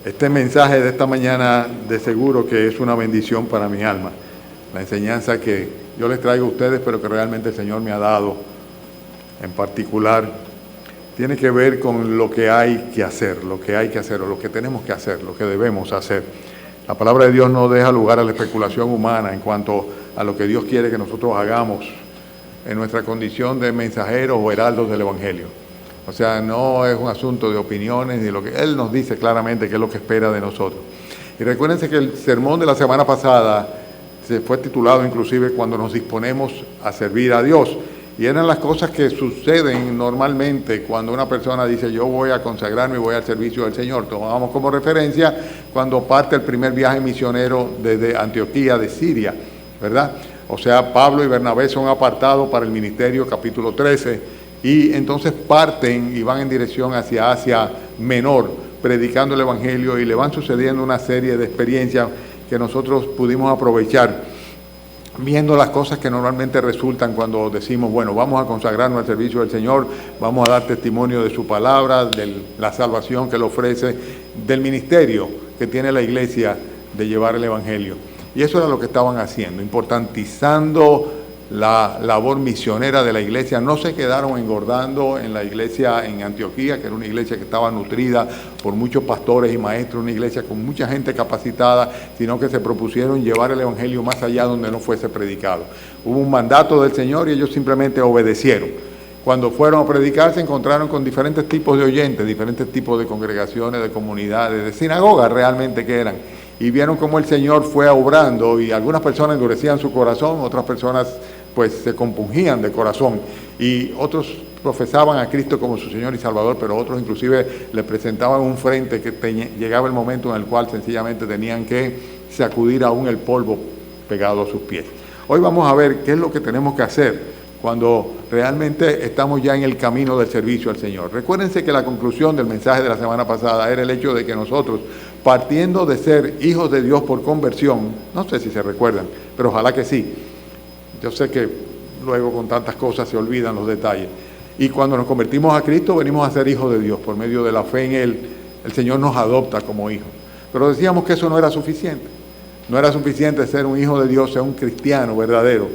Este mensaje de esta mañana de seguro que es una bendición para mi alma. La enseñanza que yo les traigo a ustedes, pero que realmente el Señor me ha dado en particular, tiene que ver con lo que hay que hacer, o lo que tenemos que hacer, lo que debemos hacer. La palabra de Dios no deja lugar a la especulación humana en cuanto a lo que Dios quiere que nosotros hagamos en nuestra condición de mensajeros o heraldos del Evangelio. O sea, no es un asunto de opiniones, ni lo que Él nos dice claramente que es lo que espera de nosotros. Y recuérdense que el sermón de la semana pasada se fue titulado inclusive cuando nos disponemos a servir a Dios. Y eran las cosas que suceden normalmente cuando una persona dice yo voy a consagrarme y voy al servicio del Señor. Tomamos como referencia cuando parte el primer viaje misionero desde Antioquía de Siria, ¿verdad? O sea, Pablo y Bernabé son apartados para el ministerio, capítulo 13, y entonces parten y van en dirección hacia Asia Menor, predicando el Evangelio, y le van sucediendo una serie de experiencias que nosotros pudimos aprovechar, viendo las cosas que normalmente resultan cuando decimos, bueno, vamos a consagrarnos al servicio del Señor, vamos a dar testimonio de su palabra, de la salvación que Él ofrece, del ministerio que tiene la iglesia de llevar el Evangelio. Y eso era lo que estaban haciendo, importantizando la labor misionera de la iglesia. No se quedaron engordando en la iglesia en Antioquía, que era una iglesia que estaba nutrida por muchos pastores y maestros, una iglesia con mucha gente capacitada, sino que se propusieron llevar el Evangelio más allá donde no fuese predicado. Hubo un mandato del Señor y ellos simplemente obedecieron. Cuando fueron a predicar se encontraron con diferentes tipos de oyentes, diferentes tipos de congregaciones, de comunidades, de sinagogas realmente que eran. Y vieron cómo el Señor fue obrando, y algunas personas endurecían su corazón, otras personas pues se compungían de corazón, y otros profesaban a Cristo como su Señor y Salvador, pero otros inclusive le presentaban un frente que llegaba el momento en el cual sencillamente tenían que sacudir aún el polvo pegado a sus pies. Hoy vamos a ver qué es lo que tenemos que hacer cuando realmente estamos ya en el camino del servicio al Señor. Recuérdense que la conclusión del mensaje de la semana pasada era el hecho de que nosotros, partiendo de ser hijos de Dios por conversión, no sé si se recuerdan, pero ojalá que sí. Yo sé que luego con tantas cosas se olvidan los detalles. Y cuando nos convertimos a Cristo, venimos a ser hijos de Dios. Por medio de la fe en Él, el Señor nos adopta como hijos. Pero decíamos que eso no era suficiente. No era suficiente ser un hijo de Dios, ser un cristiano verdadero,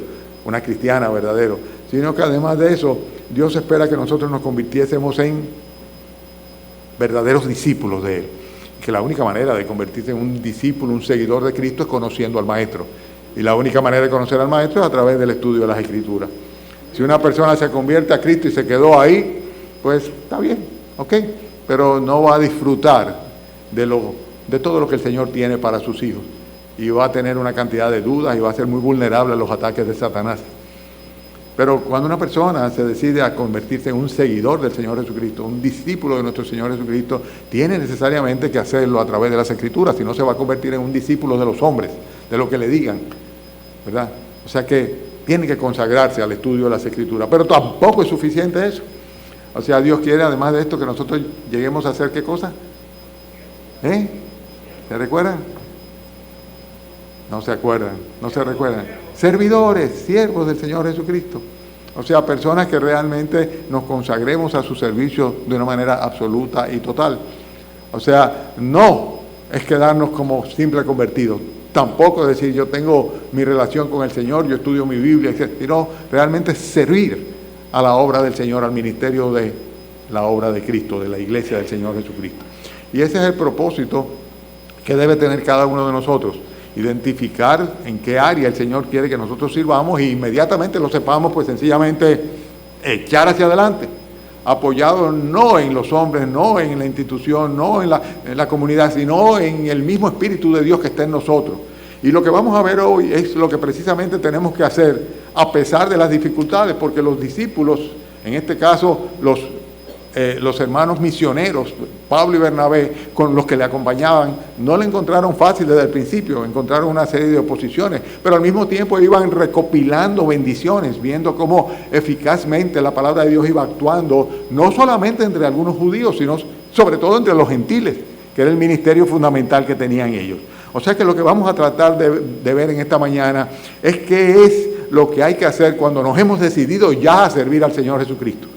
una cristiana verdadero, sino que además de eso, Dios espera que nosotros nos convirtiésemos en verdaderos discípulos de Él. Que la única manera de convertirse en un discípulo, un seguidor de Cristo, es conociendo al Maestro. Y la única manera de conocer al Maestro es a través del estudio de las Escrituras. Si una persona se convierte a Cristo y se quedó ahí, pues está bien, ¿ok? Pero no va a disfrutar de todo lo que el Señor tiene para sus hijos. Y va a tener una cantidad de dudas y va a ser muy vulnerable a los ataques de Satanás. Pero cuando una persona se decide a convertirse en un seguidor del Señor Jesucristo, un discípulo de nuestro Señor Jesucristo, tiene necesariamente que hacerlo a través de las Escrituras, si no se va a convertir en un discípulo de los hombres, de lo que le digan, ¿verdad? O sea que tiene que consagrarse al estudio de las Escrituras, pero tampoco es suficiente eso. O sea, Dios quiere, además de esto, que nosotros lleguemos a hacer ¿qué cosa? ¿Se recuerdan? No se acuerdan, no se recuerdan. Servidores, siervos del Señor Jesucristo. O sea, personas que realmente nos consagremos a su servicio de una manera absoluta y total. O sea, no es quedarnos como simples convertidos. Tampoco es decir, yo tengo mi relación con el Señor, yo estudio mi Biblia, etc. Sino realmente servir a la obra del Señor, al ministerio de la obra de Cristo, de la iglesia del Señor Jesucristo. Y ese es el propósito que debe tener cada uno de nosotros. Identificar en qué área el Señor quiere que nosotros sirvamos y inmediatamente lo sepamos, pues sencillamente echar hacia adelante, apoyado no en los hombres, no en la institución, no en la comunidad, sino en el mismo Espíritu de Dios que está en nosotros. Y lo que vamos a ver hoy es lo que precisamente tenemos que hacer a pesar de las dificultades, porque los discípulos, en este caso los hermanos misioneros, Pablo y Bernabé, con los que le acompañaban, no le encontraron fácil desde el principio, encontraron una serie de oposiciones, pero al mismo tiempo iban recopilando bendiciones, viendo cómo eficazmente la palabra de Dios iba actuando, no solamente entre algunos judíos, sino sobre todo entre los gentiles, que era el ministerio fundamental que tenían ellos. O sea que lo que vamos a tratar de ver en esta mañana es qué es lo que hay que hacer cuando nos hemos decidido ya a servir al Señor Jesucristo.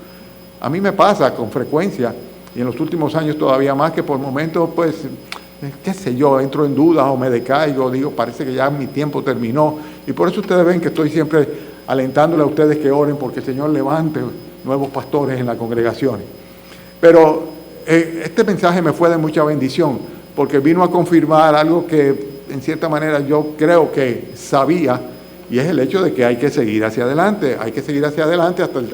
A mí me pasa con frecuencia, y en los últimos años todavía más, que por momentos pues qué sé yo, entro en dudas o me decaigo, digo, parece que ya mi tiempo terminó. Y por eso ustedes ven que estoy siempre alentándole a ustedes que oren porque el Señor levante nuevos pastores en las congregaciones. Pero este mensaje me fue de mucha bendición, porque vino a confirmar algo que en cierta manera yo creo que sabía, y es el hecho de que hay que seguir hacia adelante,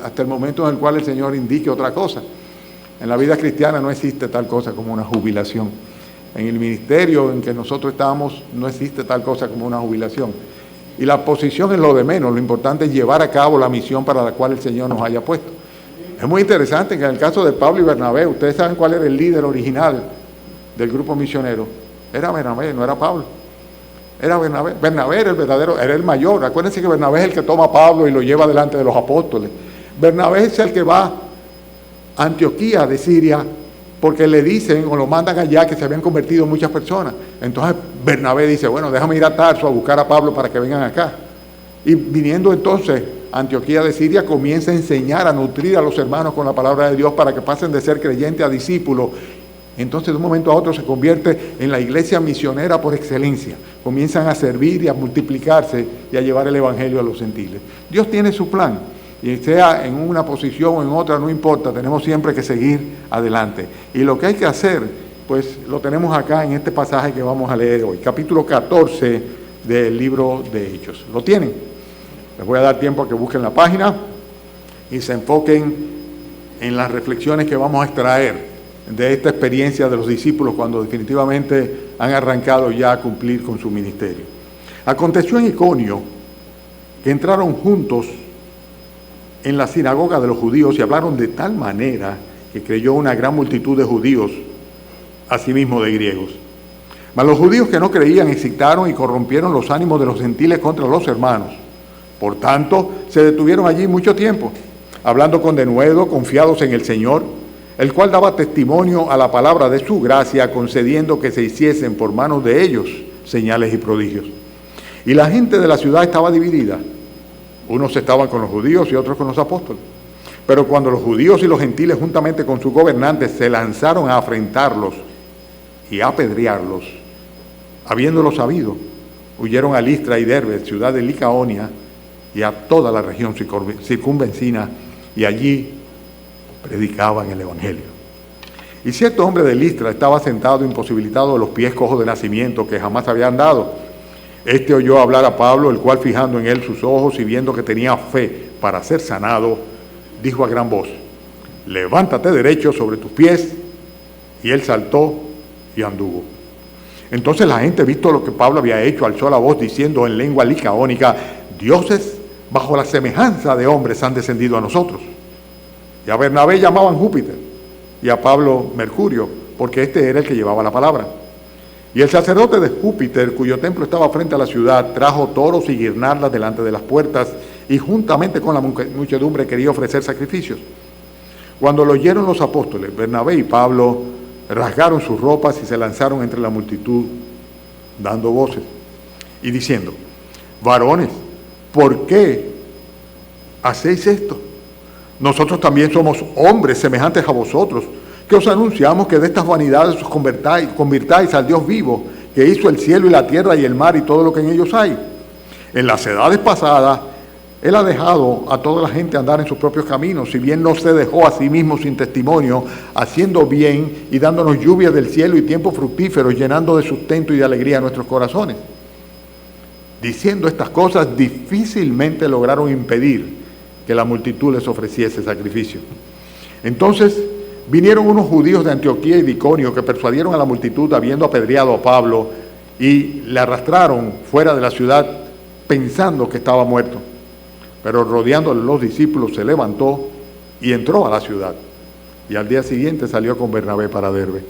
hasta el momento en el cual el Señor indique otra cosa. En la vida cristiana no existe tal cosa como una jubilación. En el ministerio en que nosotros estamos no existe tal cosa como una jubilación. Y la posición es lo de menos, lo importante es llevar a cabo la misión para la cual el Señor nos haya puesto. Es muy interesante que en el caso de Pablo y Bernabé, ustedes saben cuál era el líder original del grupo misionero. Era Bernabé, no era Pablo. Era Bernabé. Bernabé era el verdadero, era el mayor. Acuérdense que Bernabé es el que toma a Pablo y lo lleva delante de los apóstoles. Bernabé es el que va a Antioquía de Siria porque le dicen o lo mandan allá que se habían convertido muchas personas. Entonces Bernabé dice, bueno, déjame ir a Tarso a buscar a Pablo para que vengan acá. Y viniendo entonces a Antioquía de Siria, comienza a enseñar, a nutrir a los hermanos con la palabra de Dios para que pasen de ser creyentes a discípulos. Entonces de un momento a otro se convierte en la iglesia misionera por excelencia. Comienzan a servir y a multiplicarse y a llevar el evangelio a los gentiles. Dios tiene su plan. Y sea en una posición o en otra, no importa, tenemos siempre que seguir adelante. Y lo que hay que hacer, pues lo tenemos acá en este pasaje que vamos a leer hoy, capítulo 14 del libro de Hechos. ¿Lo tienen? Les voy a dar tiempo a que busquen la página y se enfoquen en las reflexiones que vamos a extraer de esta experiencia de los discípulos cuando definitivamente han arrancado ya a cumplir con su ministerio. Aconteció en Iconio que entraron juntos en la sinagoga de los judíos y hablaron de tal manera que creyó una gran multitud de judíos, asimismo de griegos. Mas los judíos que no creían excitaron y corrompieron los ánimos de los gentiles contra los hermanos. Por tanto, se detuvieron allí mucho tiempo, hablando con denuedo, confiados en el Señor, el cual daba testimonio a la palabra de su gracia, concediendo que se hiciesen por manos de ellos señales y prodigios. Y la gente de la ciudad estaba dividida. Unos estaban con los judíos y otros con los apóstoles. Pero cuando los judíos y los gentiles, juntamente con sus gobernantes, se lanzaron a afrentarlos y a apedrearlos, habiéndolo sabido, huyeron a Listra y Derbe, ciudad de Licaonia, y a toda la región circunvecina, y allí predicaban el evangelio. Y cierto hombre de Listra estaba sentado imposibilitado de los pies, cojo de nacimiento, que jamás había andado. Este oyó hablar a Pablo, el cual, fijando en él sus ojos y viendo que tenía fe para ser sanado, dijo a gran voz, levántate derecho sobre tus pies. Y él saltó y anduvo. Entonces la gente, visto lo que Pablo había hecho, alzó la voz diciendo en lengua licaónica, dioses bajo la semejanza de hombres han descendido a nosotros. Y a Bernabé llamaban Júpiter y a Pablo Mercurio, porque este era el que llevaba la palabra. Y el sacerdote de Júpiter, cuyo templo estaba frente a la ciudad, trajo toros y guirnaldas delante de las puertas y juntamente con la muchedumbre quería ofrecer sacrificios. Cuando lo oyeron los apóstoles, Bernabé y Pablo rasgaron sus ropas y se lanzaron entre la multitud, dando voces y diciendo, varones, ¿por qué hacéis esto? Nosotros también somos hombres semejantes a vosotros, que os anunciamos que de estas vanidades os convirtáis al Dios vivo, que hizo el cielo y la tierra y el mar y todo lo que en ellos hay. En las edades pasadas, Él ha dejado a toda la gente andar en sus propios caminos, si bien no se dejó a sí mismo sin testimonio, haciendo bien y dándonos lluvia del cielo y tiempos fructíferos, llenando de sustento y de alegría nuestros corazones. Diciendo estas cosas, difícilmente lograron impedir que la multitud les ofreciese sacrificio. Entonces vinieron unos judíos de Antioquía y de Iconio que persuadieron a la multitud, habiendo apedreado a Pablo, y le arrastraron fuera de la ciudad pensando que estaba muerto. Pero rodeándole los discípulos se levantó y entró a la ciudad. Y al día siguiente salió con Bernabé para Derbe.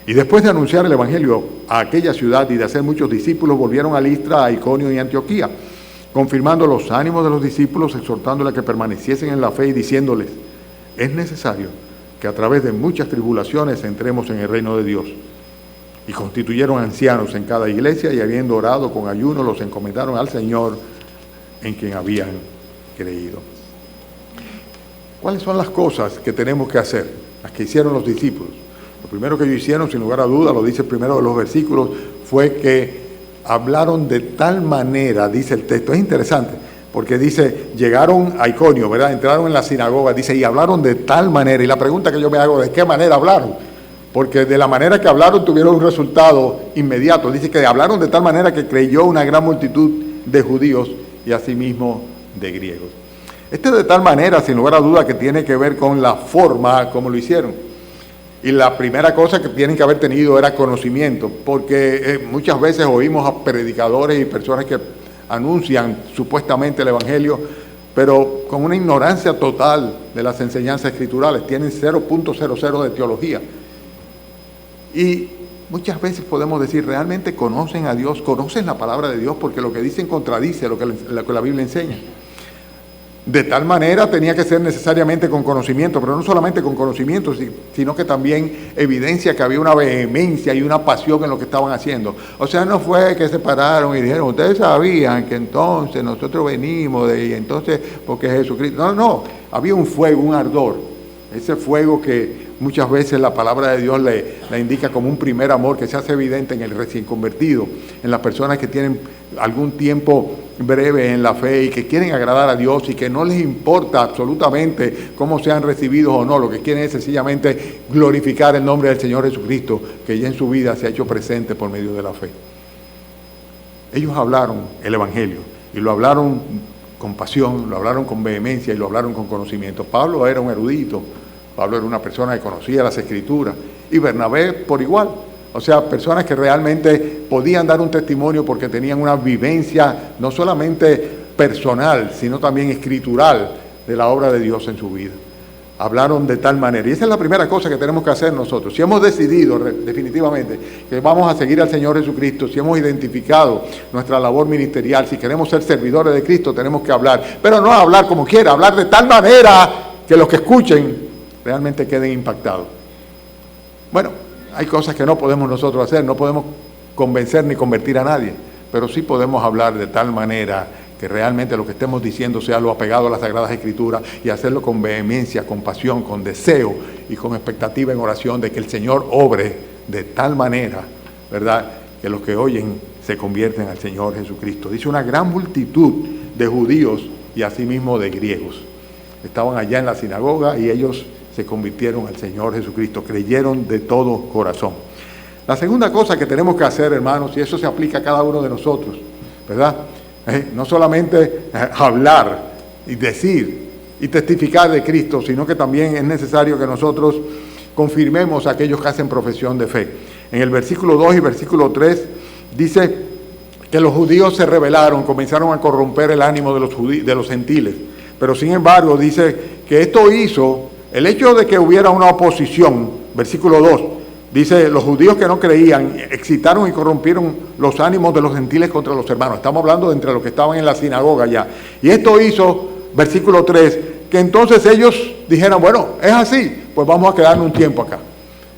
Y después de anunciar el evangelio a aquella ciudad y de hacer muchos discípulos, volvieron a Listra, a Iconio y Antioquía, confirmando los ánimos de los discípulos, exhortándoles a que permaneciesen en la fe y diciéndoles, es necesario que a través de muchas tribulaciones entremos en el reino de Dios. Y constituyeron ancianos en cada iglesia y habiendo orado con ayuno, los encomendaron al Señor en quien habían creído. ¿Cuáles son las cosas que tenemos que hacer? Las que hicieron los discípulos. Lo primero que ellos hicieron, sin lugar a duda, lo dice el primero de los versículos, fue que hablaron de tal manera, dice el texto, es interesante, porque dice, llegaron a Iconio, ¿verdad? Entraron en la sinagoga, dice, y hablaron de tal manera, y la pregunta que yo me hago, ¿de qué manera hablaron? Porque de la manera que hablaron tuvieron un resultado inmediato, dice que hablaron de tal manera que creyó una gran multitud de judíos y asimismo de griegos. De tal manera, sin lugar a duda, que tiene que ver con la forma como lo hicieron. Y la primera cosa que tienen que haber tenido era conocimiento, porque muchas veces oímos a predicadores y personas que anuncian supuestamente el Evangelio, pero con una ignorancia total de las enseñanzas escriturales, tienen 0.00 de teología. Y muchas veces podemos decir, realmente conocen a Dios, conocen la palabra de Dios, porque lo que dicen contradice lo que la Biblia enseña. De tal manera tenía que ser necesariamente con conocimiento, pero no solamente con conocimiento, sino que también evidencia que había una vehemencia y una pasión en lo que estaban haciendo. O sea, no fue que se pararon y dijeron, ustedes sabían que entonces nosotros venimos de ahí, entonces, porque Jesucristo... No, había un fuego, un ardor. Ese fuego que muchas veces la palabra de Dios le indica como un primer amor que se hace evidente en el recién convertido, en las personas que tienen algún tiempo breve en la fe y que quieren agradar a Dios y que no les importa absolutamente cómo sean recibidos o no, lo que quieren es sencillamente glorificar el nombre del Señor Jesucristo, que ya en su vida se ha hecho presente por medio de la fe. Ellos hablaron el Evangelio y lo hablaron con pasión, lo hablaron con vehemencia y lo hablaron con conocimiento. Pablo era un erudito, Pablo era una persona que conocía las Escrituras, y Bernabé por igual. O sea, personas que realmente podían dar un testimonio porque tenían una vivencia no solamente personal, sino también escritural de la obra de Dios en su vida. Hablaron de tal manera. Y esa es la primera cosa que tenemos que hacer nosotros. Si hemos decidido definitivamente que vamos a seguir al Señor Jesucristo, si hemos identificado nuestra labor ministerial, si queremos ser servidores de Cristo, tenemos que hablar. Pero no hablar como quiera, hablar de tal manera que los que escuchen realmente queden impactados. Bueno, hay cosas que no podemos nosotros hacer, no podemos convencer ni convertir a nadie, pero sí podemos hablar de tal manera que realmente lo que estemos diciendo sea lo apegado a las Sagradas Escrituras y hacerlo con vehemencia, con pasión, con deseo y con expectativa en oración de que el Señor obre de tal manera, ¿verdad?, que los que oyen se convierten al Señor Jesucristo. Dice una gran multitud de judíos y asimismo de griegos. Estaban allá en la sinagoga y ellos se convirtieron al Señor Jesucristo, creyeron de todo corazón. La segunda cosa que tenemos que hacer, hermanos, y eso se aplica a cada uno de nosotros, ¿verdad? No solamente hablar y decir y testificar de Cristo, sino que también es necesario que nosotros confirmemos a aquellos que hacen profesión de fe. En el versículo 2 y versículo 3 dice que los judíos se rebelaron, comenzaron a corromper el ánimo de los gentiles, pero sin embargo dice que esto hizo el hecho de que hubiera una oposición. Versículo 2 dice, los judíos que no creían excitaron y corrompieron los ánimos de los gentiles contra los hermanos. Estamos hablando de entre los que estaban en la sinagoga ya. Y esto hizo, versículo 3, que entonces ellos dijeran, bueno, es así, pues vamos a quedarnos un tiempo acá.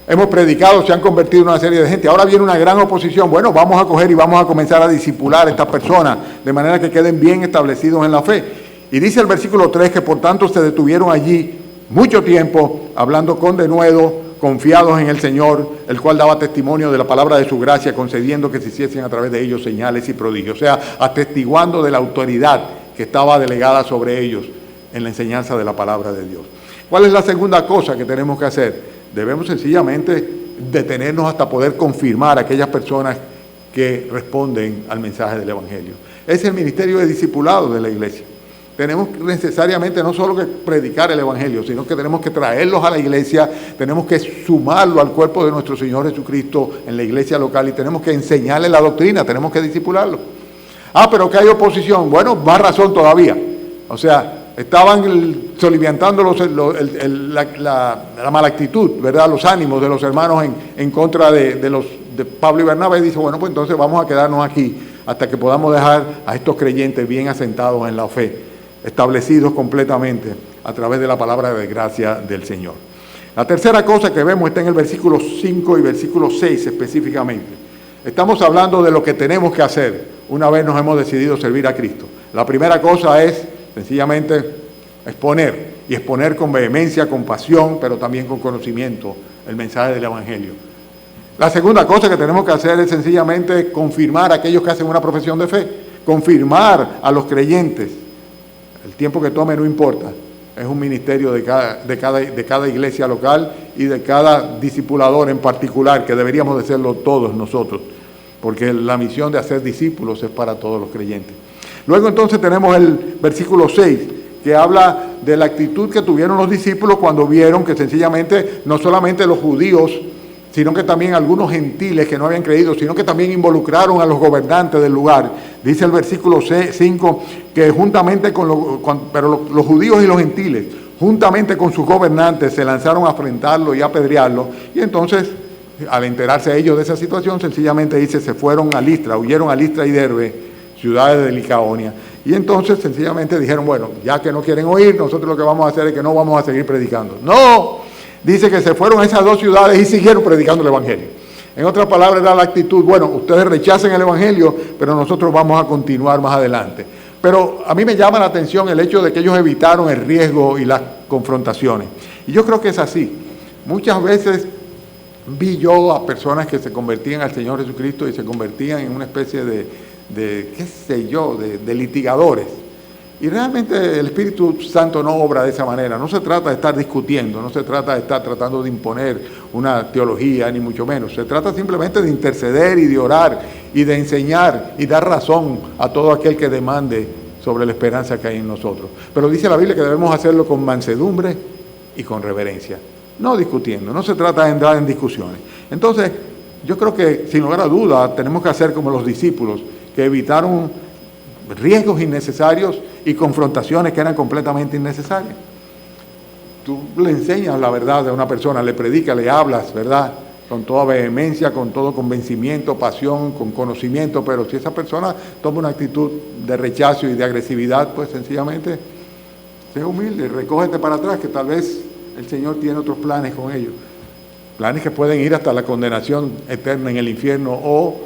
Hemos predicado, se han convertido en una serie de gente, ahora viene una gran oposición, bueno, vamos a coger y vamos a comenzar a discipular a estas personas, de manera que queden bien establecidos en la fe. Y dice el versículo 3 que por tanto se detuvieron allí mucho tiempo, hablando con denuedo, confiados en el Señor, el cual daba testimonio de la palabra de su gracia, concediendo que se hiciesen a través de ellos señales y prodigios. O sea, atestiguando de la autoridad que estaba delegada sobre ellos en la enseñanza de la palabra de Dios. ¿Cuál es la segunda cosa que tenemos que hacer? Debemos sencillamente detenernos hasta poder confirmar a aquellas personas que responden al mensaje del Evangelio. Es el ministerio de discipulado de la iglesia. Tenemos necesariamente no solo que predicar el Evangelio, sino que tenemos que traerlos a la iglesia, tenemos que sumarlo al cuerpo de nuestro Señor Jesucristo en la iglesia local y tenemos que enseñarle la doctrina, tenemos que discipularlo. Pero que hay oposición, bueno, más razón todavía. O sea, estaban soliviantando la mala actitud, ¿verdad?, los ánimos de los hermanos en contra de Pablo y Bernabé. Y dice, bueno, pues entonces vamos a quedarnos aquí hasta que podamos dejar a estos creyentes bien asentados en la fe, establecidos completamente a través de la palabra de gracia del Señor. La tercera cosa que vemos está en el versículo 5 y versículo 6 específicamente. Estamos hablando de lo que tenemos que hacer una vez nos hemos decidido servir a Cristo. La primera cosa es sencillamente exponer, y exponer con vehemencia, con pasión, pero también con conocimiento el mensaje del Evangelio. La segunda cosa que tenemos que hacer es sencillamente confirmar a aquellos que hacen una profesión de fe, confirmar a los creyentes. El tiempo que tome no importa, es un ministerio de cada iglesia local y de cada discipulador en particular, que deberíamos de serlo todos nosotros, porque la misión de hacer discípulos es para todos los creyentes. Luego entonces tenemos el versículo 6, que habla de la actitud que tuvieron los discípulos cuando vieron que sencillamente no solamente los judíos, sino que también algunos gentiles que no habían creído, sino que también involucraron a los gobernantes del lugar. Dice el versículo 5 que juntamente los judíos y los gentiles, juntamente con sus gobernantes, se lanzaron a afrentarlo y a apedrearlo. Y entonces, al enterarse ellos de esa situación, sencillamente dice, se fueron a Listra, huyeron a Listra y Derbe, ciudades de Licaonia. Y entonces sencillamente dijeron, bueno, ya que no quieren oír, nosotros lo que vamos a hacer es que no vamos a seguir predicando. ¡No! Dice que se fueron a esas dos ciudades y siguieron predicando el Evangelio. En otras palabras, era la actitud, bueno, ustedes rechacen el Evangelio, pero nosotros vamos a continuar más adelante. Pero a mí me llama la atención el hecho de que ellos evitaron el riesgo y las confrontaciones. Y yo creo que es así. Muchas veces vi yo a personas que se convertían al Señor Jesucristo y se convertían en una especie de qué sé yo, de litigadores. Y realmente el Espíritu Santo no obra de esa manera. No se trata de estar discutiendo, no se trata de estar tratando de imponer una teología, ni mucho menos. Se trata simplemente de interceder y de orar y de enseñar y dar razón a todo aquel que demande sobre la esperanza que hay en nosotros. Pero dice la Biblia que debemos hacerlo con mansedumbre y con reverencia. No discutiendo, no se trata de entrar en discusiones. Entonces, yo creo que sin lugar a duda tenemos que hacer como los discípulos, que evitaron riesgos innecesarios y confrontaciones que eran completamente innecesarias. Tú le enseñas la verdad a una persona, le predicas, le hablas, ¿verdad? Con toda vehemencia, con todo convencimiento, pasión, con conocimiento, pero si esa persona toma una actitud de rechazo y de agresividad, pues sencillamente sé humilde, recógete para atrás, que tal vez el Señor tiene otros planes con ellos. Planes que pueden ir hasta la condenación eterna en el infierno o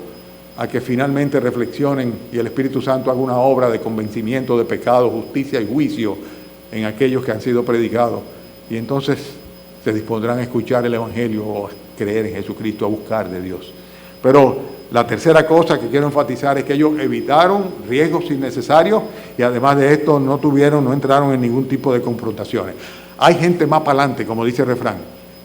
a que finalmente reflexionen y el Espíritu Santo haga una obra de convencimiento de pecado, justicia y juicio en aquellos que han sido predicados. Y entonces se dispondrán a escuchar el Evangelio o a creer en Jesucristo, a buscar de Dios. Pero la tercera cosa que quiero enfatizar es que ellos evitaron riesgos innecesarios y además de esto no entraron en ningún tipo de confrontaciones. Hay gente más para adelante, como dice el refrán.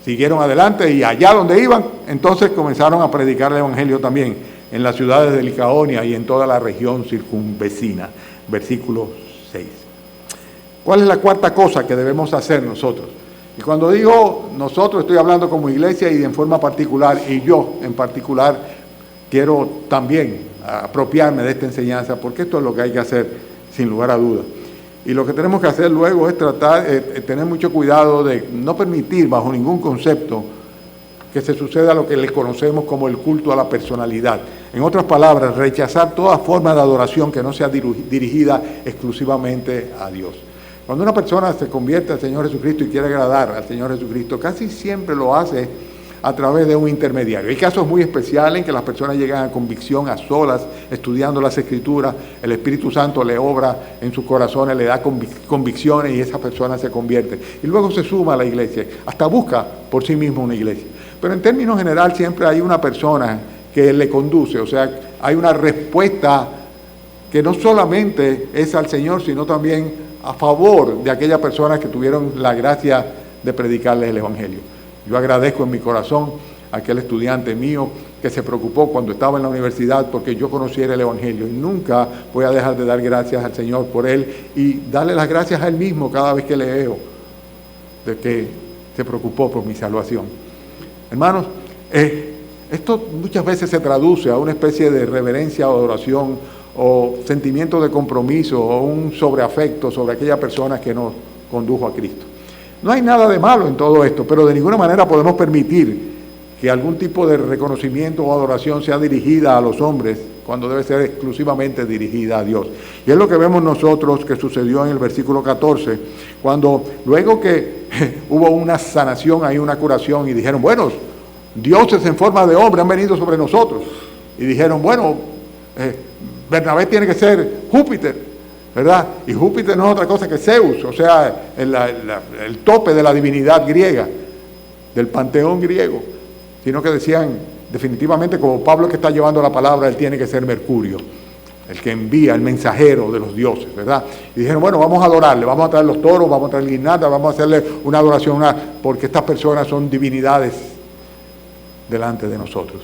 Siguieron adelante y allá donde iban, entonces comenzaron a predicar el Evangelio también en las ciudades de Licaonia y en toda la región circunvecina. Versículo 6. ¿Cuál es la cuarta cosa que debemos hacer nosotros? Y cuando digo nosotros, estoy hablando como iglesia y en forma particular, y yo en particular quiero también apropiarme de esta enseñanza, porque esto es lo que hay que hacer, sin lugar a dudas. Y lo que tenemos que hacer luego es tener mucho cuidado de no permitir bajo ningún concepto que se suceda lo que les conocemos como el culto a la personalidad. En otras palabras, rechazar toda forma de adoración que no sea dirigida exclusivamente a Dios. Cuando una persona se convierte al Señor Jesucristo y quiere agradar al Señor Jesucristo, casi siempre lo hace a través de un intermediario. Hay casos muy especiales en que las personas llegan a convicción a solas, estudiando las Escrituras, el Espíritu Santo le obra en sus corazones, le da convicciones y esa persona se convierte. Y luego se suma a la iglesia, hasta busca por sí mismo una iglesia. Pero en términos general siempre hay una persona que le conduce, o sea, hay una respuesta que no solamente es al Señor, sino también a favor de aquellas personas que tuvieron la gracia de predicarles el Evangelio. Yo agradezco en mi corazón a aquel estudiante mío que se preocupó cuando estaba en la universidad porque yo conociera el Evangelio, y nunca voy a dejar de dar gracias al Señor por él y darle las gracias a él mismo cada vez que le veo de que se preocupó por mi salvación. Hermanos, esto muchas veces se traduce a una especie de reverencia o adoración o sentimiento de compromiso o un sobreafecto sobre aquella persona que nos condujo a Cristo. No hay nada de malo en todo esto, pero de ninguna manera podemos permitir que algún tipo de reconocimiento o adoración sea dirigida a los hombres cuando debe ser exclusivamente dirigida a Dios. Y es lo que vemos nosotros que sucedió en el versículo 14, cuando luego que hubo una sanación, hay una curación, y dijeron, bueno, dioses en forma de hombre han venido sobre nosotros. Y dijeron, bueno, Bernabé tiene que ser Júpiter, ¿verdad? Y Júpiter no es otra cosa que Zeus, o sea, el tope de la divinidad griega. del panteón griego, sino que decían definitivamente, como Pablo que está llevando la palabra, él tiene que ser Mercurio, el que envía, el mensajero de los dioses, ¿verdad? Y dijeron, bueno, vamos a adorarle, vamos a traer los toros, vamos a traer guirnaldas, vamos a hacerle una adoración, porque estas personas son divinidades delante de nosotros.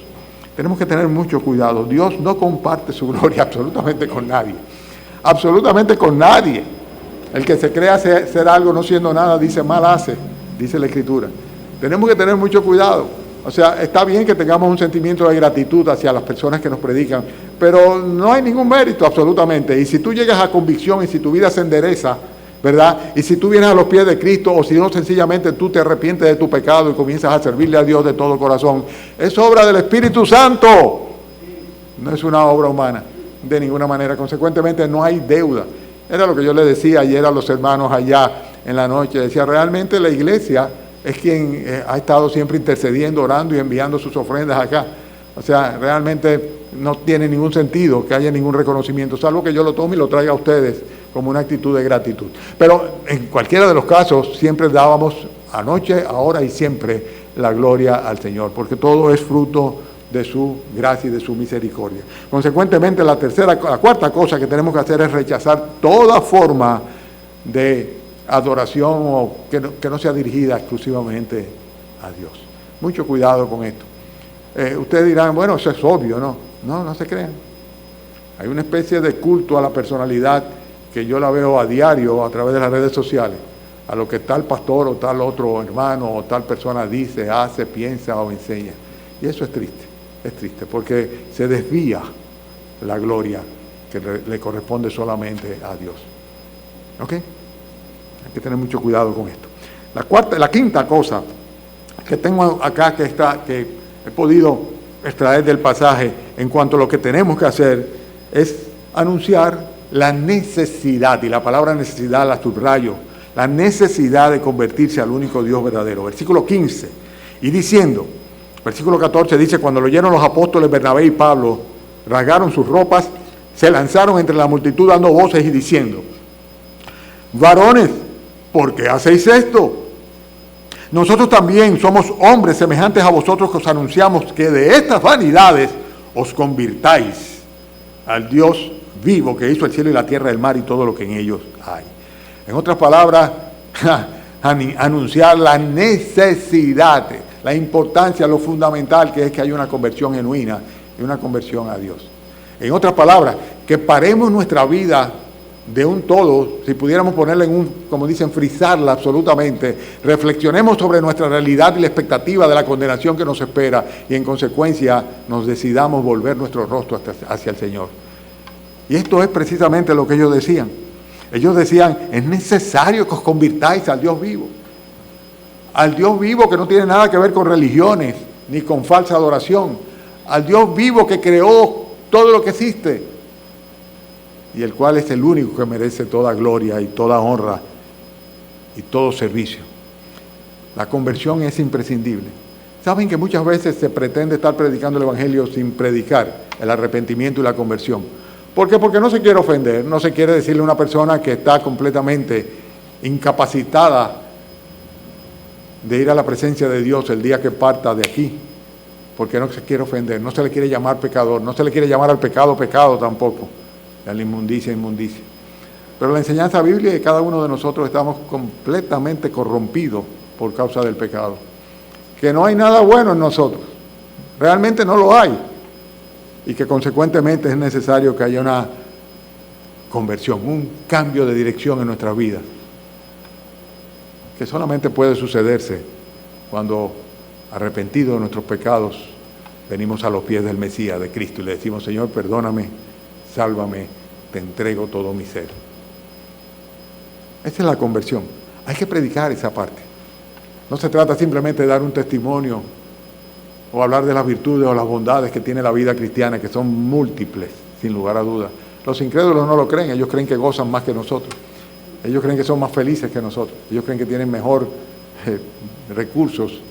Tenemos que tener mucho cuidado. Dios no comparte su gloria absolutamente con nadie. Absolutamente con nadie. El que se crea ser algo no siendo nada, dice mal hace, dice la Escritura. Tenemos que tener mucho cuidado. O sea, está bien que tengamos un sentimiento de gratitud hacia las personas que nos predican, pero no hay ningún mérito absolutamente. Y si tú llegas a convicción y si tu vida se endereza, ¿verdad? Y si tú vienes a los pies de Cristo, o si no, sencillamente tú te arrepientes de tu pecado y comienzas a servirle a Dios de todo corazón, es obra del Espíritu Santo. No es una obra humana, de ninguna manera. Consecuentemente, no hay deuda. Era lo que yo le decía ayer a los hermanos allá en la noche. Decía, realmente la iglesia es quien ha estado siempre intercediendo, orando y enviando sus ofrendas acá. O sea, realmente no tiene ningún sentido que haya ningún reconocimiento, salvo que yo lo tome y lo traiga a ustedes como una actitud de gratitud. Pero en cualquiera de los casos, siempre dábamos anoche, ahora y siempre la gloria al Señor, porque todo es fruto de su gracia y de su misericordia. Consecuentemente, la cuarta cosa que tenemos que hacer es rechazar toda forma de adoración o que no sea dirigida exclusivamente a Dios. Mucho cuidado con esto. Ustedes dirán, bueno, eso es obvio, ¿no? No se crean. Hay una especie de culto a la personalidad que yo la veo a diario a través de las redes sociales, a lo que tal pastor o tal otro hermano o tal persona dice, hace, piensa o enseña. Y eso es triste, porque se desvía la gloria que le corresponde solamente a Dios. ¿Ok? Hay que tener mucho cuidado con esto. La quinta cosa que tengo acá que he podido extraer del pasaje en cuanto a lo que tenemos que hacer es anunciar la necesidad, y la palabra necesidad la subrayo, la necesidad de convertirse al único Dios verdadero. Versículo 15, y diciendo, versículo 14 dice, cuando lo oyeron los apóstoles Bernabé y Pablo, rasgaron sus ropas, se lanzaron entre la multitud dando voces y diciendo, varones, ¿por qué hacéis esto? Nosotros también somos hombres semejantes a vosotros que os anunciamos que de estas vanidades os convirtáis al Dios vivo que hizo el cielo y la tierra, el mar y todo lo que en ellos hay. En otras palabras, anunciar la necesidad, la importancia, lo fundamental que es que haya una conversión genuina y una conversión a Dios. En otras palabras, que paremos nuestra vida de un todo, si pudiéramos ponerla como dicen, frizarla absolutamente, reflexionemos sobre nuestra realidad y la expectativa de la condenación que nos espera y en consecuencia nos decidamos volver nuestro rostro hacia el Señor. Y esto es precisamente lo que ellos decían. Ellos decían, es necesario que os convirtáis al Dios vivo. Al Dios vivo que no tiene nada que ver con religiones ni con falsa adoración. Al Dios vivo que creó todo lo que existe y el cual es el único que merece toda gloria y toda honra y todo servicio. La conversión es imprescindible. Saben que muchas veces se pretende estar predicando el Evangelio sin predicar el arrepentimiento y la conversión. ¿Por qué? Porque no se quiere ofender, no se quiere decirle a una persona que está completamente incapacitada de ir a la presencia de Dios el día que parta de aquí, porque no se quiere ofender, no se le quiere llamar pecador, no se le quiere llamar al pecado pecado tampoco, a la inmundicia inmundicia. Pero la enseñanza bíblica es que cada uno de nosotros estamos completamente corrompidos por causa del pecado, que no hay nada bueno en nosotros, realmente no lo hay, y que consecuentemente es necesario que haya una conversión, un cambio de dirección en nuestras vidas, que solamente puede sucederse cuando, arrepentidos de nuestros pecados, venimos a los pies del Mesías, de Cristo, y le decimos, Señor, perdóname, sálvame, te entrego todo mi ser. Esa es la conversión. Hay que predicar esa parte. No se trata simplemente de dar un testimonio o hablar de las virtudes o las bondades que tiene la vida cristiana, que son múltiples, sin lugar a dudas. Los incrédulos no lo creen, ellos creen que gozan más que nosotros. Ellos creen que son más felices que nosotros. Ellos creen que tienen mejores recursos,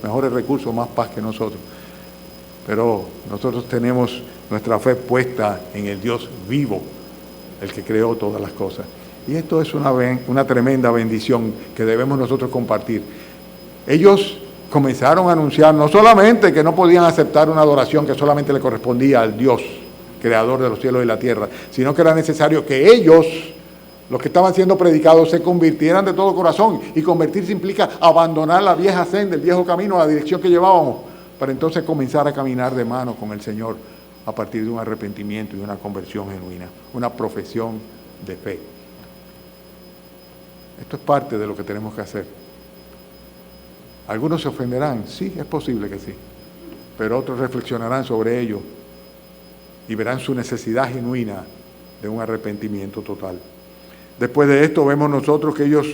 más paz que nosotros. Pero nosotros tenemos nuestra fe puesta en el Dios vivo, el que creó todas las cosas. Y esto es una tremenda bendición que debemos nosotros compartir. Ellos comenzaron a anunciar no solamente que no podían aceptar una adoración que solamente le correspondía al Dios, creador de los cielos y la tierra, sino que era necesario que ellos, los que estaban siendo predicados, se convirtieran de todo corazón. Y convertirse implica abandonar la vieja senda, el viejo camino, la dirección que llevábamos, para entonces comenzar a caminar de mano con el Señor a partir de un arrepentimiento y una conversión genuina, una profesión de fe. Esto es parte de lo que tenemos que hacer. Algunos se ofenderán, sí, es posible que sí, pero otros reflexionarán sobre ello y verán su necesidad genuina de un arrepentimiento total. Después de esto vemos nosotros que ellos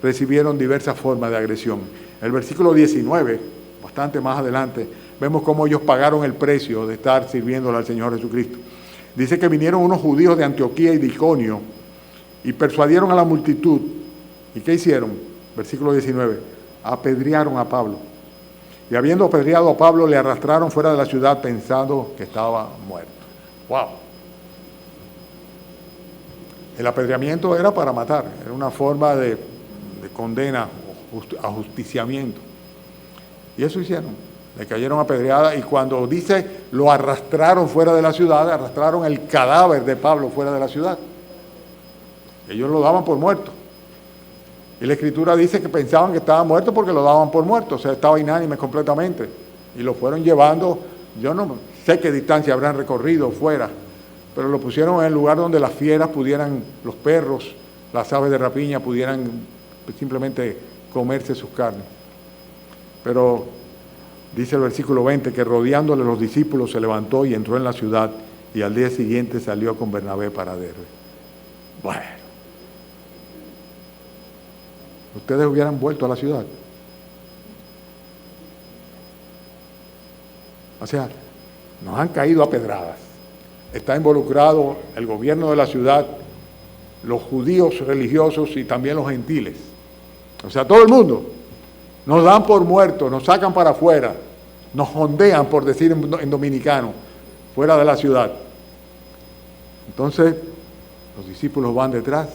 recibieron diversas formas de agresión. El versículo 19, bastante más adelante, vemos cómo ellos pagaron el precio de estar sirviéndole al Señor Jesucristo. Dice que vinieron unos judíos de Antioquía y de Iconio y persuadieron a la multitud. ¿Y qué hicieron? Versículo 19. Apedrearon a Pablo. Y habiendo apedreado a Pablo, le arrastraron fuera de la ciudad pensando que estaba muerto. ¡Wow! El apedreamiento era para matar, era una forma de condena, ajusticiamiento. Y eso hicieron. Le cayeron apedreadas y cuando dice lo arrastraron fuera de la ciudad, arrastraron el cadáver de Pablo fuera de la ciudad. Ellos lo daban por muerto. Y la Escritura dice que pensaban que estaba muerto porque lo daban por muerto, o sea, estaba inánime completamente. Y lo fueron llevando, yo no sé qué distancia habrán recorrido fuera, pero lo pusieron en el lugar donde las fieras pudieran, los perros, las aves de rapiña pudieran simplemente comerse sus carnes. Pero dice el versículo 20 que rodeándole los discípulos se levantó y entró en la ciudad y al día siguiente salió con Bernabé para Derbe. Bueno. Ustedes hubieran vuelto a la ciudad. O sea, nos han caído a pedradas. Está involucrado el gobierno de la ciudad, los judíos religiosos y también los gentiles. O sea, todo el mundo. Nos dan por muertos, nos sacan para afuera, nos jondean, por decir en dominicano, fuera de la ciudad. Entonces, los discípulos van detrás,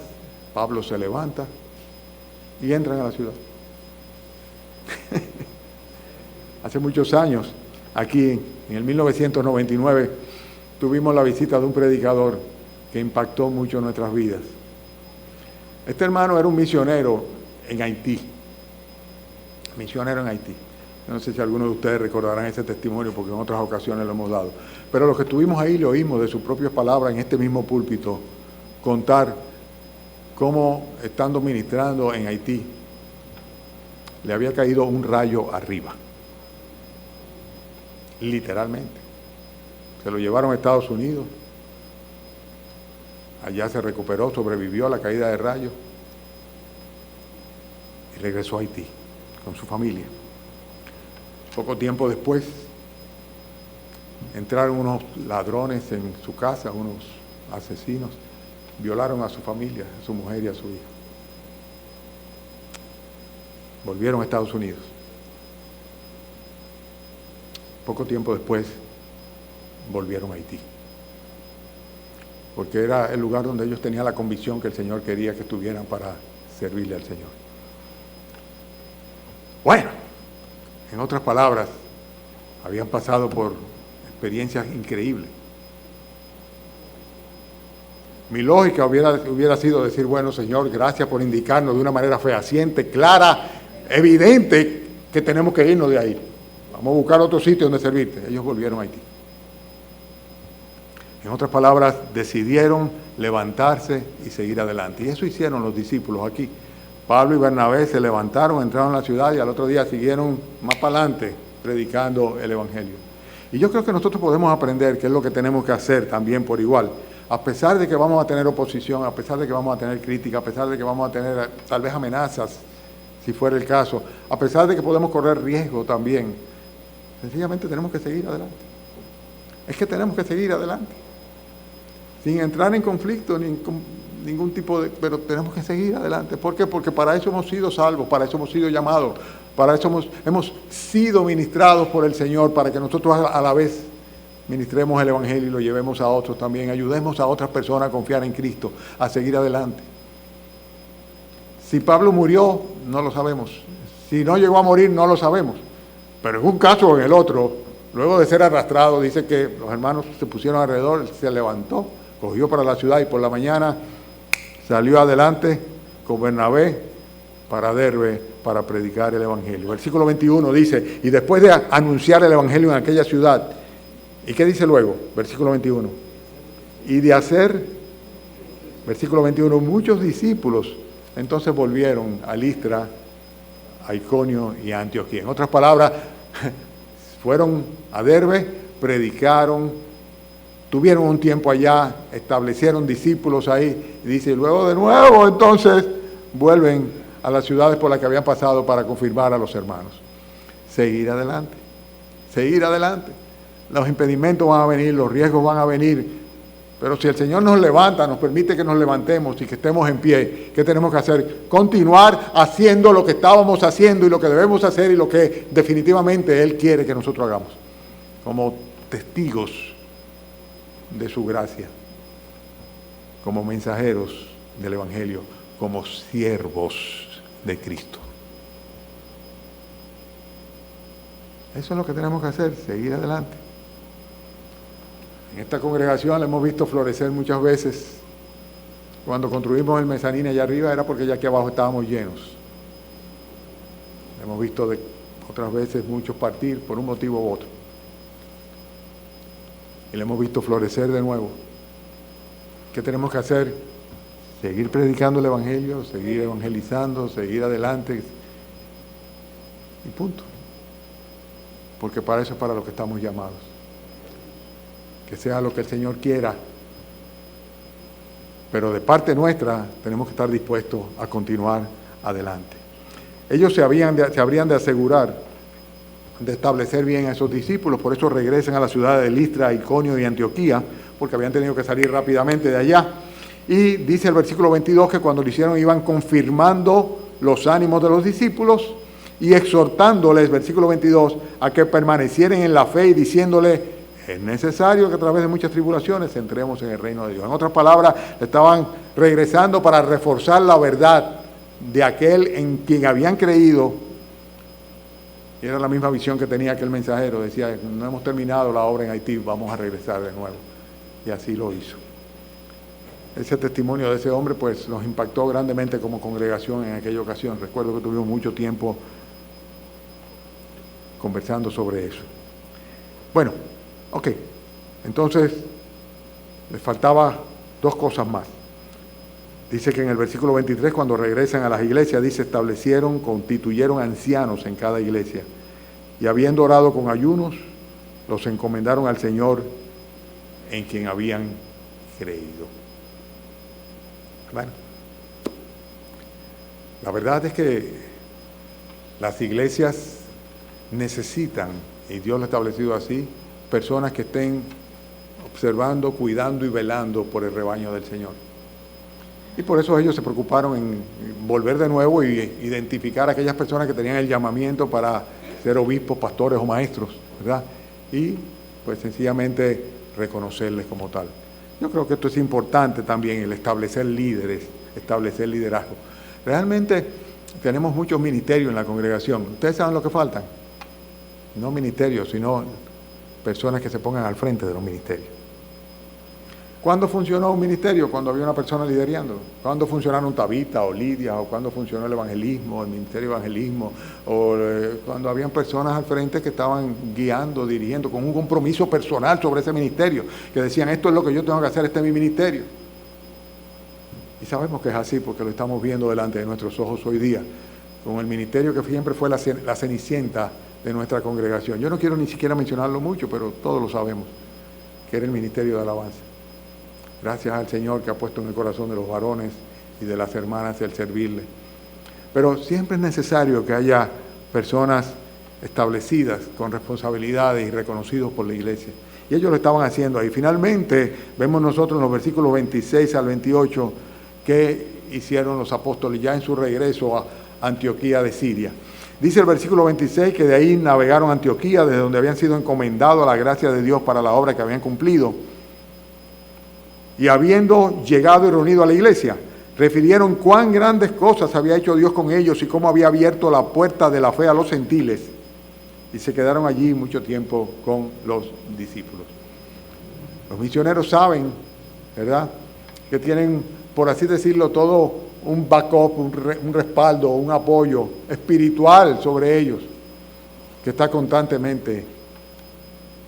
Pablo se levanta y entran a la ciudad. Hace muchos años, aquí en el 1999, tuvimos la visita de un predicador que impactó mucho nuestras vidas. Este hermano era un misionero en Haití. Misionero en Haití. Yo no sé si algunos de ustedes recordarán ese testimonio porque en otras ocasiones lo hemos dado. Pero los que estuvimos ahí le oímos de sus propias palabras en este mismo púlpito contar cómo, estando ministrando en Haití, le había caído un rayo arriba. Literalmente. Se lo llevaron a Estados Unidos. Allá se recuperó, sobrevivió a la caída de rayo y regresó a Haití con su familia. Poco tiempo después, entraron unos ladrones en su casa, unos asesinos, violaron a su familia, a su mujer y a su hija. Volvieron a Estados Unidos. Poco tiempo después, volvieron a Haití. Porque era el lugar donde ellos tenían la convicción que el Señor quería que estuvieran para servirle al Señor. Bueno, en otras palabras, habían pasado por experiencias increíbles. Mi lógica hubiera sido decir, bueno, Señor, gracias por indicarnos de una manera fehaciente, clara, evidente, que tenemos que irnos de ahí. Vamos a buscar otro sitio donde servirte. Ellos volvieron a Haití. En otras palabras, decidieron levantarse y seguir adelante. Y eso hicieron los discípulos aquí. Pablo y Bernabé se levantaron, entraron a la ciudad y al otro día siguieron más para adelante predicando el Evangelio. Y yo creo que nosotros podemos aprender qué es lo que tenemos que hacer también por igual. A pesar de que vamos a tener oposición, a pesar de que vamos a tener crítica, a pesar de que vamos a tener tal vez amenazas, si fuera el caso, a pesar de que podemos correr riesgo también, sencillamente tenemos que seguir adelante. Es que tenemos que seguir adelante. Sin entrar en conflicto, ningún tipo de... Pero tenemos que seguir adelante. ¿Por qué? Porque para eso hemos sido salvos, para eso hemos sido llamados, para eso hemos sido ministrados por el Señor, para que nosotros a la vez ministremos el Evangelio y lo llevemos a otros también. Ayudemos a otras personas a confiar en Cristo, a seguir adelante. Si Pablo murió, no lo sabemos. Si no llegó a morir, no lo sabemos. Pero en un caso o en el otro, luego de ser arrastrado, dice que los hermanos se pusieron alrededor, se levantó, cogió para la ciudad y por la mañana salió adelante con Bernabé para Derbe para predicar el Evangelio. Versículo 21 dice, y después de anunciar el Evangelio en aquella ciudad, ¿y qué dice luego? Versículo 21. Y de hacer, versículo 21, muchos discípulos, entonces volvieron a Listra, a Iconio y a Antioquía. En otras palabras, fueron a Derbe, predicaron, tuvieron un tiempo allá, establecieron discípulos ahí, y dice, luego de nuevo entonces vuelven a las ciudades por las que habían pasado para confirmar a los hermanos. Seguir adelante, seguir adelante. Los impedimentos van a venir, los riesgos van a venir, pero si el Señor nos levanta, nos permite que nos levantemos y que estemos en pie, ¿qué tenemos que hacer? Continuar haciendo lo que estábamos haciendo y lo que debemos hacer y lo que definitivamente Él quiere que nosotros hagamos, como testigos de su gracia, como mensajeros del Evangelio, como siervos de Cristo. Eso es lo que tenemos que hacer, seguir adelante. En esta congregación la hemos visto florecer muchas veces. Cuando construimos el mezanín allá arriba era porque ya aquí abajo estábamos llenos. Hemos visto otras veces muchos partir por un motivo u otro. Y le hemos visto florecer de nuevo. ¿Qué tenemos que hacer? Seguir predicando el Evangelio, seguir evangelizando, seguir adelante. Y punto. Porque para eso es para lo que estamos llamados. Que sea lo que el Señor quiera. Pero de parte nuestra tenemos que estar dispuestos a continuar adelante. Ellos se habrían de asegurar de establecer bien a esos discípulos, por eso regresan a la ciudad de Listra, Iconio y Antioquía, porque habían tenido que salir rápidamente de allá. Y dice el versículo 22 que cuando lo hicieron iban confirmando los ánimos de los discípulos y exhortándoles, versículo 22, a que permanecieran en la fe y diciéndole, es necesario que a través de muchas tribulaciones entremos en el reino de Dios. En otras palabras, estaban regresando para reforzar la verdad de aquel en quien habían creído. Y era la misma visión que tenía aquel mensajero. Decía, no hemos terminado la obra en Haití, vamos a regresar de nuevo. Y así lo hizo. Ese testimonio de ese hombre pues nos impactó grandemente como congregación en aquella ocasión. Recuerdo que tuvimos mucho tiempo conversando sobre eso. Bueno, ok, entonces les faltaba dos cosas más. Dice que en el versículo 23, cuando regresan a las iglesias, dice, constituyeron ancianos en cada iglesia. Y habiendo orado con ayunos, los encomendaron al Señor en quien habían creído. Bueno, la verdad es que las iglesias necesitan, y Dios lo ha establecido así, personas que estén observando, cuidando y velando por el rebaño del Señor. Y por eso ellos se preocuparon en volver de nuevo y identificar a aquellas personas que tenían el llamamiento para ser obispos, pastores o maestros, ¿verdad? Y pues sencillamente reconocerles como tal. Yo creo que esto es importante también, el establecer líderes, establecer liderazgo. Realmente tenemos muchos ministerios en la congregación. ¿Ustedes saben lo que faltan? No ministerios, sino personas que se pongan al frente de los ministerios. ¿Cuándo funcionó un ministerio? Cuando había una persona liderando. ¿Cuándo funcionaron Tabita o Lidia? ¿O cuándo funcionó el evangelismo, el ministerio de evangelismo? O cuando habían personas al frente que estaban guiando, dirigiendo, con un compromiso personal sobre ese ministerio, que decían, esto es lo que yo tengo que hacer, este es mi ministerio. Y sabemos que es así porque lo estamos viendo delante de nuestros ojos hoy día, con el ministerio que siempre fue la cenicienta de nuestra congregación. Yo no quiero ni siquiera mencionarlo mucho, pero todos lo sabemos, que era el ministerio de alabanza. Gracias al Señor que ha puesto en el corazón de los varones y de las hermanas el servirle. Pero siempre es necesario que haya personas establecidas con responsabilidades y reconocidos por la iglesia. Y ellos lo estaban haciendo ahí. Finalmente, vemos nosotros en los versículos 26 al 28 que hicieron los apóstoles ya en su regreso a Antioquía de Siria. Dice el versículo 26 que de ahí navegaron a Antioquía, desde donde habían sido encomendados a la gracia de Dios para la obra que habían cumplido. Y habiendo llegado y reunido a la iglesia, refirieron cuán grandes cosas había hecho Dios con ellos y cómo había abierto la puerta de la fe a los gentiles. y se quedaron allí mucho tiempo con los discípulos. Los misioneros saben, ¿verdad?, que tienen, por así decirlo, todo un backup, un respaldo, un apoyo espiritual sobre ellos, que está constantemente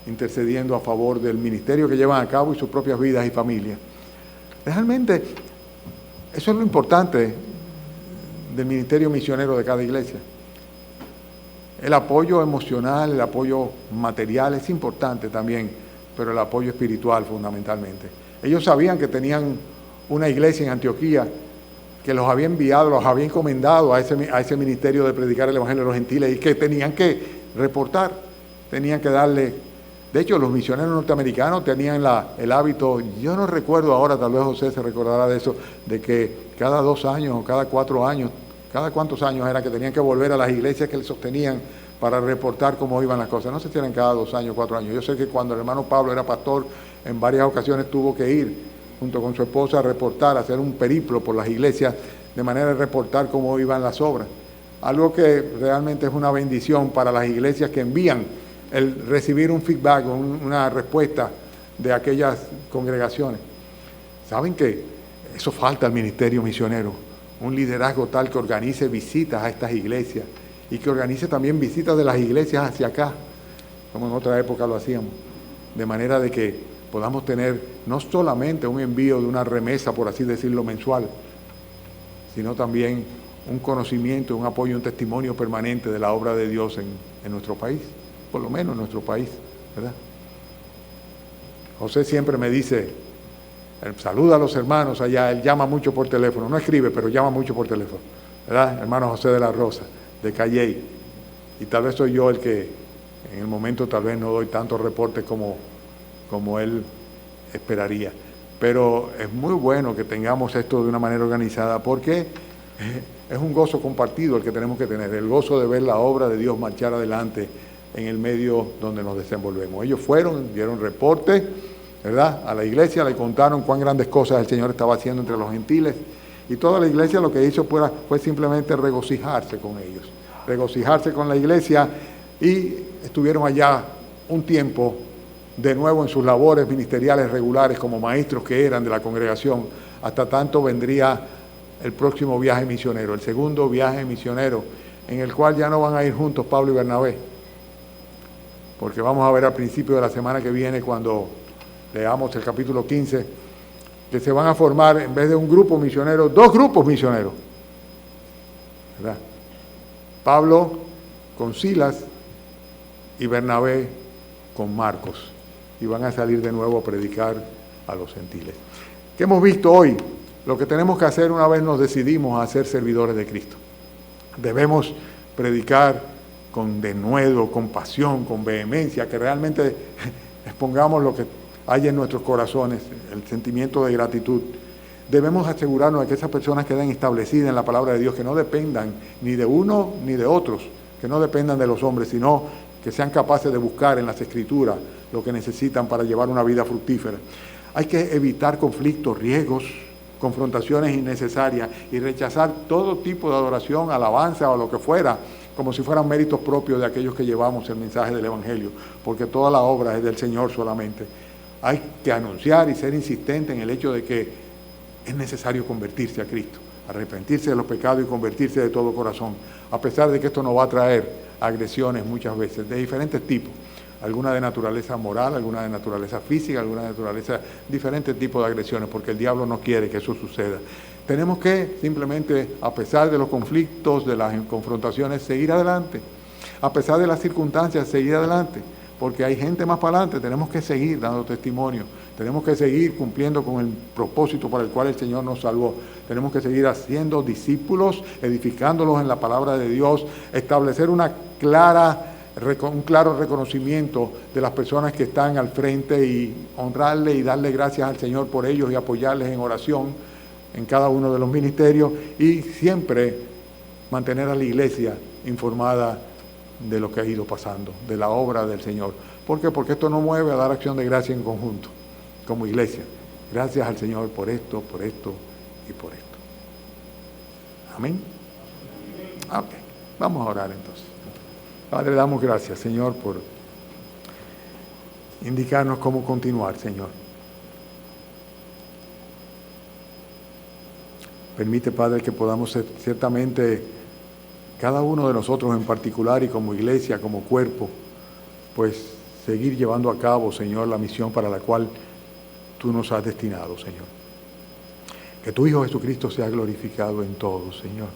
intercediendo a favor del ministerio que llevan a cabo y sus propias vidas y familias. Realmente, eso es lo importante del ministerio misionero de cada iglesia. El apoyo emocional, el apoyo material es importante también, pero el apoyo espiritual fundamentalmente. Ellos sabían que tenían una iglesia en Antioquía que los había enviado, los había encomendado a ese ministerio de predicar el Evangelio a los gentiles y que tenían que reportar, tenían que darle. De hecho, los misioneros norteamericanos tenían el hábito, yo no recuerdo ahora, tal vez José se recordará de eso, de que cada 2 años o cada 4 años, cada cuántos años era que tenían que volver a las iglesias que les sostenían para reportar cómo iban las cosas. No sé si eran cada 2 años, 4 años. Yo sé que cuando el hermano Pablo era pastor, en varias ocasiones tuvo que ir junto con su esposa a reportar, a hacer un periplo por las iglesias, de manera de reportar cómo iban las obras. Algo que realmente es una bendición para las iglesias que envían, el recibir un feedback, una respuesta de aquellas congregaciones. ¿Saben que eso falta al ministerio misionero? Un liderazgo tal que organice visitas a estas iglesias y que organice también visitas de las iglesias hacia acá, como en otra época lo hacíamos, de manera de que podamos tener no solamente un envío de una remesa, por así decirlo, mensual, sino también un conocimiento, un apoyo, un testimonio permanente de la obra de Dios en nuestro país, por lo menos en nuestro país, ¿verdad? José siempre me dice, saluda a los hermanos allá, él llama mucho por teléfono, no escribe, pero llama mucho por teléfono, ¿verdad? Hermano José de la Rosa, de Calley, y tal vez soy yo el que en el momento tal vez no doy tantos reportes como él esperaría, pero es muy bueno que tengamos esto de una manera organizada, porque es un gozo compartido el que tenemos que tener, el gozo de ver la obra de Dios marchar adelante en el medio donde nos desenvolvemos. Ellos fueron, dieron reporte, ¿verdad?, a la iglesia, le contaron cuán grandes cosas el Señor estaba haciendo entre los gentiles, y toda la iglesia lo que hizo fue simplemente regocijarse con ellos, regocijarse con la iglesia, y estuvieron allá un tiempo de nuevo en sus labores ministeriales regulares como maestros que eran de la congregación, hasta tanto vendría el próximo viaje misionero, el segundo viaje misionero, en el cual ya no van a ir juntos Pablo y Bernabé, porque vamos a ver al principio de la semana que viene, cuando leamos el capítulo 15, que se van a formar, en vez de un grupo misionero, 2 grupos misioneros, ¿verdad? Pablo con Silas y Bernabé con Marcos, y van a salir de nuevo a predicar a los gentiles. ¿Qué hemos visto hoy? Lo que tenemos que hacer una vez nos decidimos a ser servidores de Cristo. Debemos predicar con denuedo, con pasión, con vehemencia, que realmente expongamos lo que hay en nuestros corazones, el sentimiento de gratitud. Debemos asegurarnos de que esas personas queden establecidas en la palabra de Dios, que no dependan ni de uno ni de otros, que no dependan de los hombres, sino que sean capaces de buscar en las Escrituras lo que necesitan para llevar una vida fructífera. Hay que evitar conflictos, riesgos, confrontaciones innecesarias y rechazar todo tipo de adoración, alabanza o lo que fuera, como si fueran méritos propios de aquellos que llevamos el mensaje del Evangelio, porque toda la obra es del Señor solamente. Hay que anunciar y ser insistente en el hecho de que es necesario convertirse a Cristo, arrepentirse de los pecados y convertirse de todo corazón, a pesar de que esto nos va a traer agresiones muchas veces, de diferentes tipos, alguna de naturaleza moral, alguna de naturaleza física, alguna de naturaleza, diferentes tipos de agresiones, porque el diablo no quiere que eso suceda. Tenemos que simplemente, a pesar de los conflictos, de las confrontaciones, seguir adelante, a pesar de las circunstancias, seguir adelante, porque hay gente más para adelante. Tenemos que seguir dando testimonio, tenemos que seguir cumpliendo con el propósito para el cual el Señor nos salvó, tenemos que seguir haciendo discípulos, edificándolos en la palabra de Dios, establecer un claro reconocimiento de las personas que están al frente y honrarle y darle gracias al Señor por ellos y apoyarles en oración en cada uno de los ministerios, y siempre mantener a la iglesia informada de lo que ha ido pasando, de la obra del Señor. ¿Por qué? Porque esto nos mueve a dar acción de gracia en conjunto, como iglesia. Gracias al Señor por esto y por esto. Amén. Ok, vamos a orar entonces. Padre, damos gracias, Señor, por indicarnos cómo continuar, Señor. Permite, Padre, que podamos ciertamente, cada uno de nosotros en particular y como iglesia, como cuerpo, pues seguir llevando a cabo, Señor, la misión para la cual tú nos has destinado, Señor. Que tu Hijo Jesucristo sea glorificado en todo, Señor.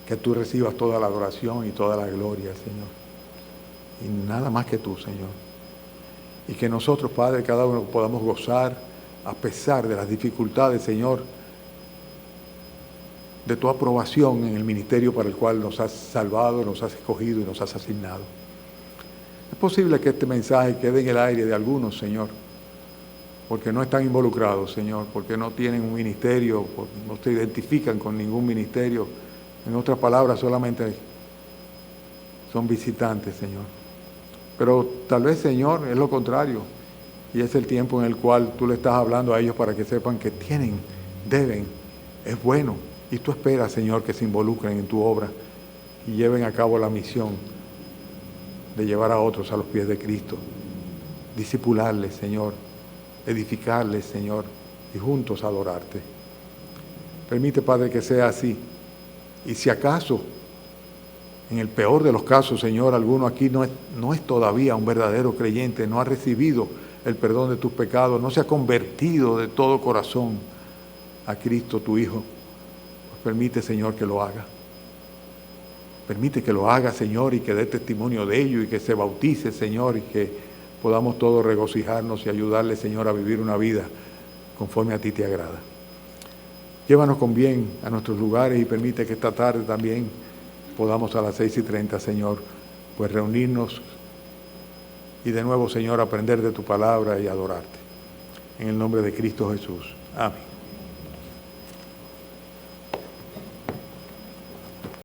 Que tú recibas toda la adoración y toda la gloria, Señor. Y nada más que tú, Señor. Y que nosotros, Padre, cada uno podamos gozar, a pesar de las dificultades, Señor, de tu aprobación en el ministerio para el cual nos has salvado, nos has escogido y nos has asignado. Es posible que este mensaje quede en el aire de algunos, Señor, porque no están involucrados, Señor, porque no tienen un ministerio, porque no se identifican con ningún ministerio. En otras palabras, solamente son visitantes, Señor. Pero tal vez, Señor, es lo contrario. Y es el tiempo en el cual tú le estás hablando a ellos para que sepan que tienen, deben, es bueno. Y tú esperas, Señor, que se involucren en tu obra y lleven a cabo la misión de llevar a otros a los pies de Cristo. Discipularles, Señor. Edificarles, Señor. Y juntos adorarte. Permite, Padre, que sea así. Y si acaso, en el peor de los casos, Señor, alguno aquí no es todavía un verdadero creyente, no ha recibido el perdón de tus pecados, no se ha convertido de todo corazón a Cristo, tu Hijo, pues permite, Señor, que lo haga. Permite que lo haga, Señor, y que dé testimonio de ello y que se bautice, Señor, y que podamos todos regocijarnos y ayudarle, Señor, a vivir una vida conforme a ti te agrada. Llévanos con bien a nuestros lugares y permite que esta tarde también podamos a las 6:30, Señor, pues reunirnos y de nuevo, Señor, aprender de tu palabra y adorarte. En el nombre de Cristo Jesús. Amén.